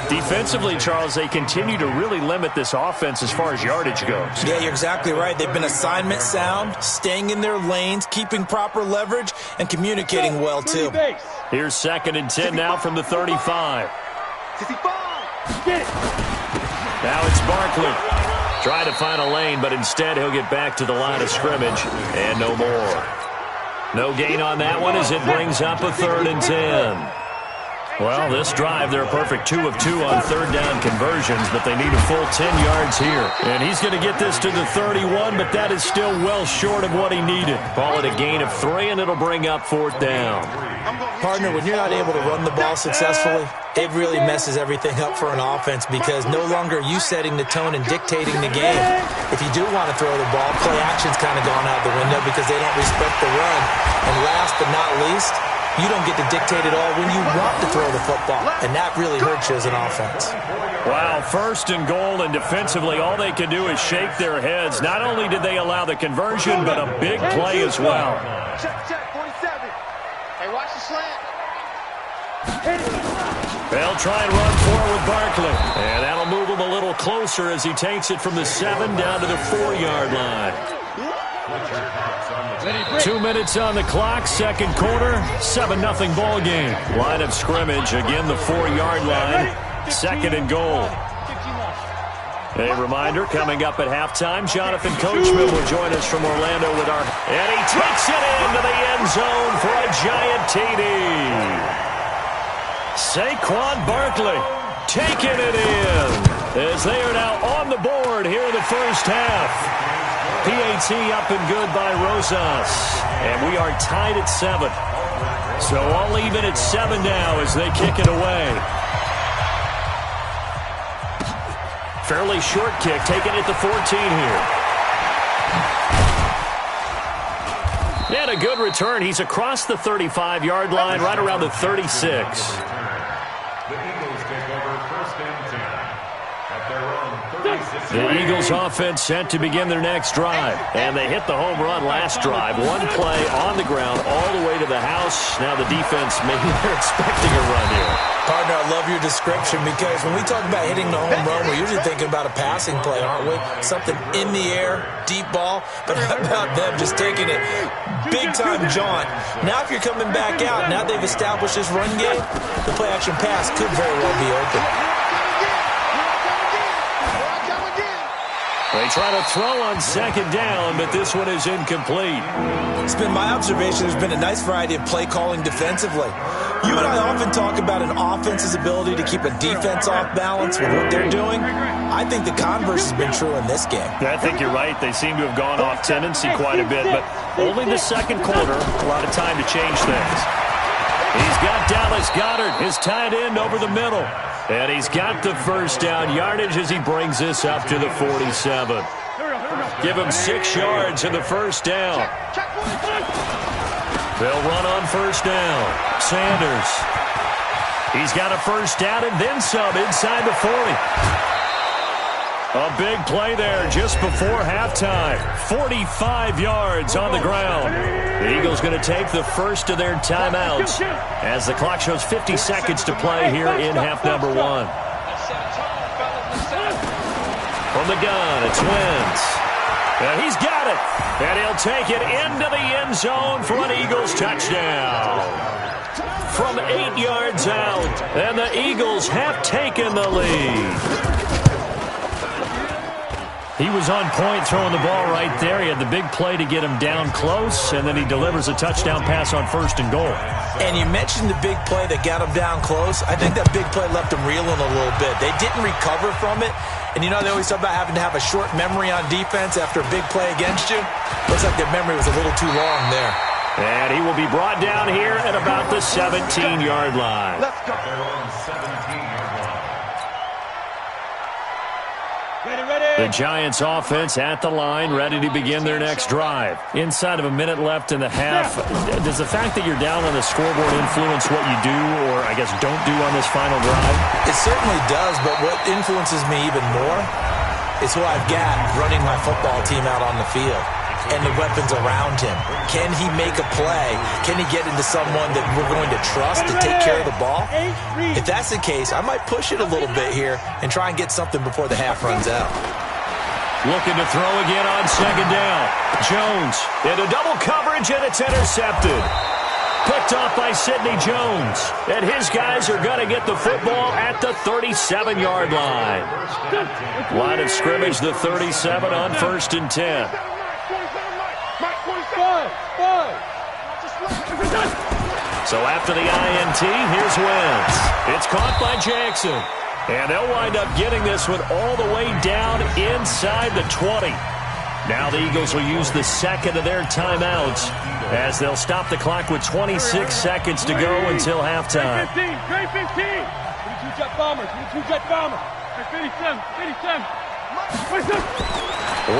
Defensively, Charles, they continue to really limit this offense as far as yardage goes. Yeah, you're exactly right. They've been assignment sound, staying in their lanes, keeping proper leverage, and communicating well, too. Here's 2nd and 10 now from the 35. Now it's Barkley. Trying to find a lane, but instead he'll get back to the line of scrimmage. And no more. No gain on that one as it brings up a 3rd and 10. Well, this drive, they're a perfect 2 of 2 on 3rd down conversions, but they need a full 10 yards here. And he's going to get this to the 31, but that is still well short of what he needed. Call it a gain of 3, and it'll bring up 4th down. Partner, when you're not able to run the ball successfully, it really messes everything up for an offense because no longer are you setting the tone and dictating the game. If you do want to throw the ball, play action's kind of gone out the window because they don't respect the run. And last but not least, you don't get to dictate it all when you want to throw the football, and that really hurts you as an offense. Wow, 1st and goal, and defensively all they can do is shake their heads. Not only did they allow the conversion, but a big play as well. Check, 47. Hey, watch the slant. They'll try and run forward Barkley. And that'll move him a little closer as he takes it from the 7 down to the 4-yard line. 2 minutes on the clock, second quarter, 7-0 ball game. Line of scrimmage, again the 4-yard line, 2nd and goal. A reminder, coming up at halftime, Jonathan Coachman will join us from Orlando with our... And he takes it into the end zone for a giant TD. Saquon Barkley taking it in as they are now on the board here in the first half. PAT up and good by Rosas. And we are tied at 7. So all even at 7 now as they kick it away. Fairly short kick, taken at the 14 here. And a good return. He's across the 35-yard line, right around the 36. The Eagles take over 1st and 10 at their own 36. The Eagles offense set to begin their next drive. And they hit the home run last drive. One play on the ground all the way to the house. Now the defense, maybe they're expecting a run here. Partner, I love your description because when we talk about hitting the home run, we're usually thinking about a passing play, aren't we? Something in the air, deep ball. But how about them just taking it big-time jaunt? Now if you're coming back out, now they've established this run game, the play-action pass could very well be open. They try to throw on 2nd down, but this one is incomplete. It's been my observation there's been a nice variety of play calling defensively. You and I often talk about an offense's ability to keep a defense off balance with what they're doing. I think the converse has been true in this game. I think you're right. They seem to have gone off tendency quite a bit, but only the 2nd quarter, a lot of time to change things. He's got Dallas Goedert, his tight end, over the middle. And he's got the first down yardage as he brings this up to the 47. Give him 6 yards in the first down. They'll run on first down. Sanders. He's got a first down and then some inside the 40. A big play there just before halftime. 45 yards on the ground. The Eagles going to take the first of their timeouts as the clock shows 50 seconds to play here in half number 1. From the gun, it's Wentz. And he's got it. And he'll take it into the end zone for an Eagles touchdown. From 8 yards out. And the Eagles have taken the lead. He was on point throwing the ball right there. He had the big play to get him down close, and then he delivers a touchdown pass on 1st and goal. And you mentioned the big play that got him down close. I think that big play left him reeling a little bit. They didn't recover from it. And you know, they always talk about having to have a short memory on defense after a big play against you. Looks like their memory was a little too long there. And he will be brought down here at about the 17-yard line. Let's go. Their own 17-yard line. The Giants offense at the line, ready to begin their next drive. Inside of a minute left in the half, does the fact that you're down on the scoreboard influence what you do, or I guess don't do on this final drive? It certainly does, but what influences me even more is who I've got running my football team out on the field and the weapons around him. Can he make a play? Can he get into someone that we're going to trust to take care of the ball? If that's the case, I might push it a little bit here and try and get something before the half runs out. Looking to throw again on 2nd down. Jones into double coverage, and it's intercepted. Picked off by Sidney Jones. And his guys are going to get the football at the 37-yard line. Line of scrimmage, the 37 on 1st and 10. So after the INT, here's Wentz. It's caught by Jackson. And they'll wind up getting this one all the way down inside the 20. Now the Eagles will use the 2nd of their timeouts as they'll stop the clock with 26 seconds to go until halftime. Grade 15. 22 jet bombers. 22 jet bombers. 57. 57.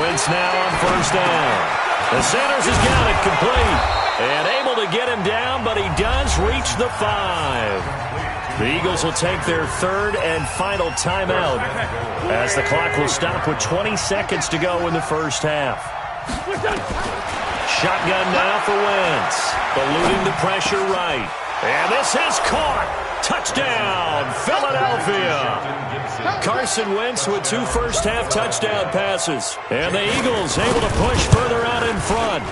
Wentz now on first down. The Sanders has got it complete. And able to get him down, but he does reach the 5. The Eagles will take their third and final timeout as the clock will stop with 20 seconds to go in the first half. Shotgun now for Wentz. Eluding the pressure right. And this is caught. Touchdown, Philadelphia. Carson Wentz with 2 first-half touchdown passes. And the Eagles able to push further out in front.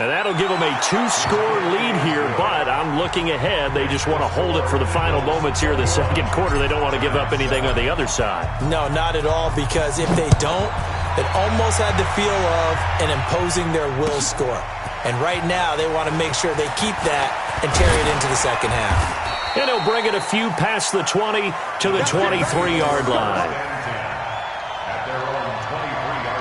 And that'll give them a 2-score lead here, but I'm looking ahead. They just want to hold it for the final moments here in the second quarter. They don't want to give up anything on the other side. No, not at all, because if they don't, it almost had the feel of an imposing their will score. And right now, they want to make sure they keep that and carry it into the second half. And he'll bring it a few past the 20 to the 23-yard line. At their own 23-yard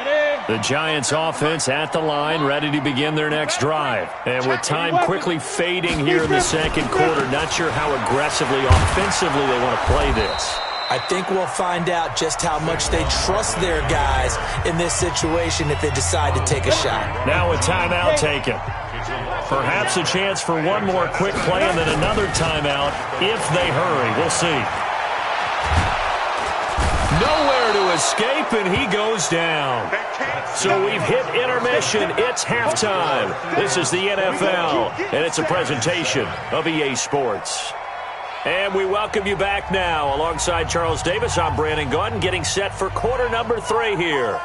line. The Giants offense at the line, ready to begin their next drive. And with time quickly fading here in the second quarter, not sure how aggressively, offensively they want to play this. I think we'll find out just how much they trust their guys in this situation if they decide to take a shot. Now a timeout taken. Perhaps a chance for one more quick play and then another timeout if they hurry. We'll see. Nowhere to escape, and he goes down. So we've hit intermission. It's halftime. This is the NFL, and it's a presentation of EA Sports. And we welcome you back now. Alongside Charles Davis, I'm Brandon Gaudin, getting set for quarter number 3 here.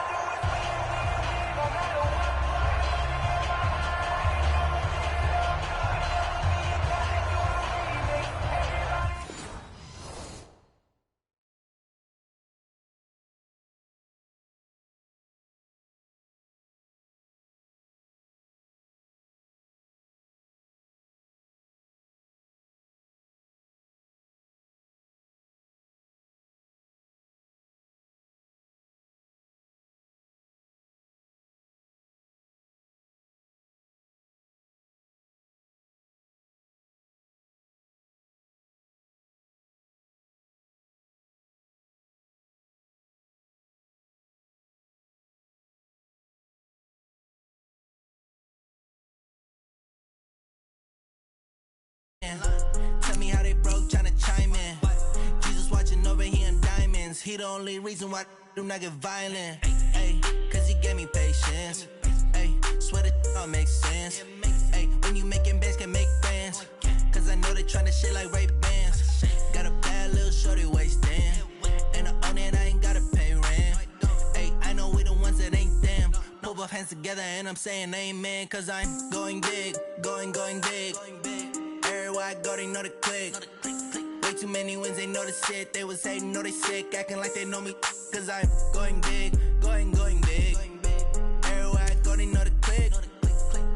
Tell me how they broke, tryna chime in. Jesus watching over here in diamonds. He the only reason why I do not get violent. Ay, cause he gave me patience. Ay, swear that all makes sense. Ay, when you making bands can make friends. Cause I know they tryna shit like Ray-Bans. Got a bad little shorty wasting. And I own it, I ain't gotta pay rent. Ay, I know we the ones that ain't them. Put both hands together and I'm saying amen. Cause I'm going big, going big. Everywhere I go, they know the click. Way too many wins, they know the shit. They was hating, know they sick, acting like they know me. Cause I'm going big, going big. Everywhere I go, they know the click.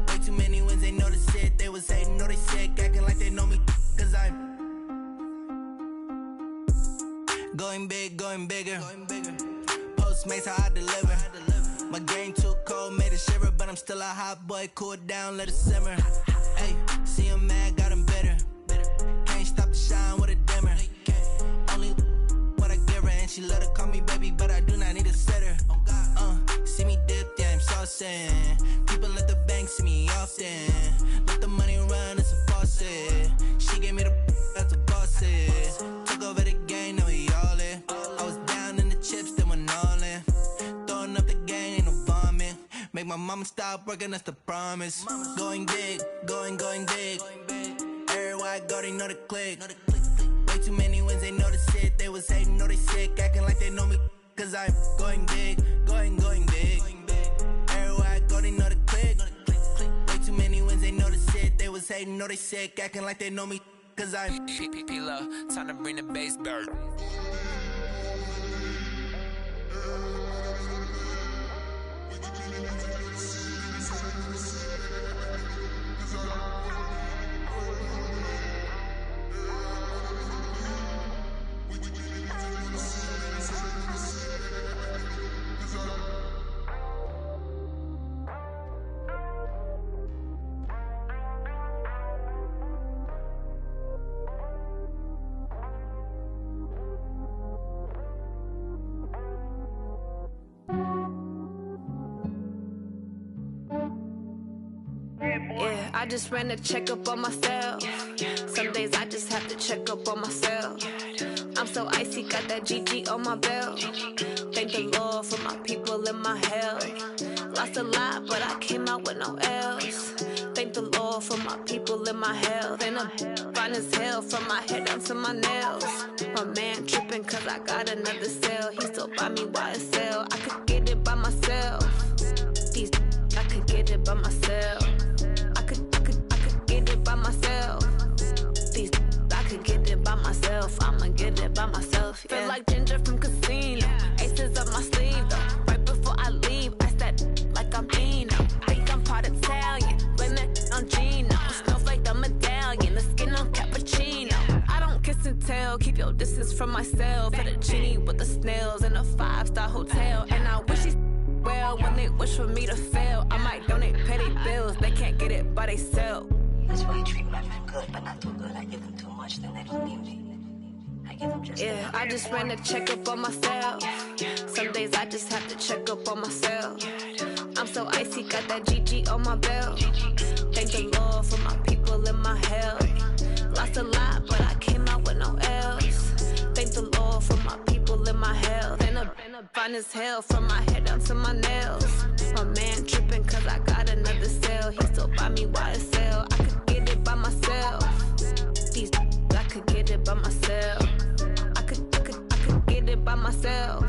Way too many wins, they know the shit. They was hating, know they sick, acting like they know me. Cause I'm going big, going bigger. Postmates, how I deliver. My game too cold, made it shiver. But I'm still a hot boy, cool it down, let it simmer. Hey, see him mad, got him bitter. Can't stop the shine with a dimmer. Only what I give her, and she let her call me baby, but I do not need a sitter. See me dip, yeah, I'm saucing. People at the bank see me often. Let the money run, it's a faucet. She gave me the that's a faucet. Took over the game, now we all in. I was down in the chips, then went all in. Throwing up the game, ain't no vomit. Make my mama stop working, that's the promise. Going big, going big. Everywhere I go, they know the click. Way too many wins, they know the shit. They was hating, know they sick, acting like they know me. Cause I'm going big, going big. Everywhere I go, they know the click. Way too many wins, they know the shit. They was hating, know they sick, acting like they know me. Cause I'm P-P-P-Love, time to bring the bass back. I just ran a checkup on myself. Some days I just have to check up on myself. I'm so icy, got that GG on my belt. Thank the Lord for my people and my health. Lost a lot, but I came out with no L's. Thank the Lord for my people and my health. And I'm fine as hell from my head down to my nails. My man tripping cause I got another cell. He still buy me YSL. I could get it by myself. These I could get it by myself. I could get it by myself. These I could get it by myself. I'ma get it by myself. Yeah. Feel like Ginger from Casino. Aces up my sleeve though. Right before I leave, I said like I'm Dino. Think I'm part Italian. Blame it on Gino. Snowflake the medallion. The skin on cappuccino. I don't kiss and tell. Keep your distance from myself. At a genie with the snails in a 5-star hotel. And I wish he's well when they wish for me to fail. I might donate petty bills. They can't get it by themselves. That's why you treat my men good, but not too good. I give them too much, then they don't need me. I give them just yeah, I just ran a checkup on myself. Some days I just have to check up on myself. I'm so icy, got that GG on my belt. Thank the Lord for my people and my health. Lost a lot, but I came out with no L's. Thank the Lord for my people and my health. And I'm fine as hell from my head down to my nails. My man tripping cause I got another cell. He still buy me YSL. I could get it by myself. These I could get it by myself. I could get it by myself.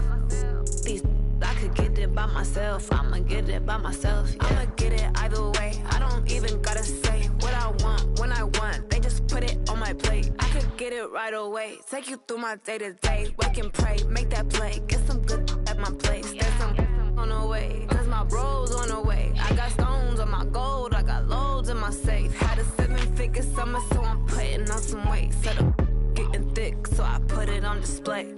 These I could get it by myself. I'ma get it by myself. Yeah. I'ma get it either way. I don't even gotta say what I want when I want. They just put it on my plate. I could get it right away. Take you through my day to day. Wake and pray, make that play. Get some good at my place. There's some on the way, cause my bro's on the way. I got stones on my gold. I got loads in my safe. Had a 7-figure summer, so I'm putting on some weight. Set up getting thick, so I put it on display.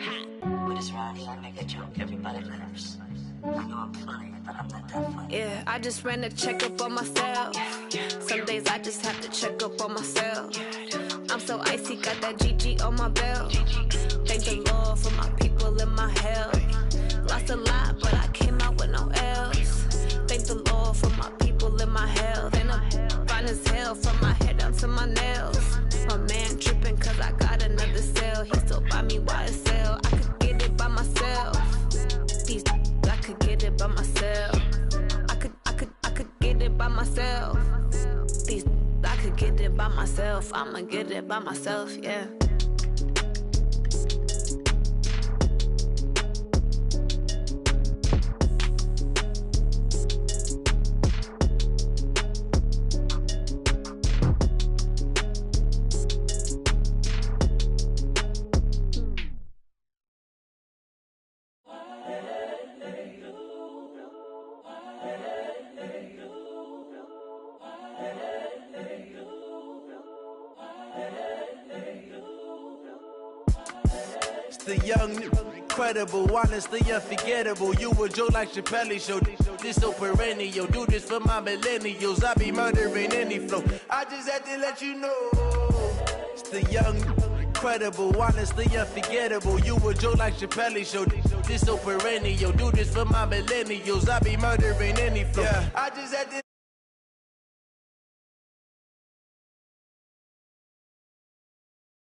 With this round, I make a joke, everybody laughs. I know I'm funny, but I'm not that funny. Yeah, I just ran a checkup on myself. Some days I just have to check up on myself. I'm so icy, got that GG on my belt. Thank the Lord for my people and my health. Lost a lot, but I came out with no L's. Thank the Lord for my people and my health. And I'm fine as hell from my head down to my nails. My man tripping cause I got another cell. He still buy me YSL. I could get it by myself. These I could get it by myself. I could get it by myself. These I could get it by myself. I'ma get it by myself, yeah. The young, incredible, honestly unforgettable. You a Joe like Chappelle show. This so perennial. Do this for my millennials. I be murdering any flow. I just had to let you know. It's the young, incredible, honestly unforgettable. You a Joe like Chappelle show. This so perennial. Do this for my millennials. I be murdering any flow. Yeah. I just had to.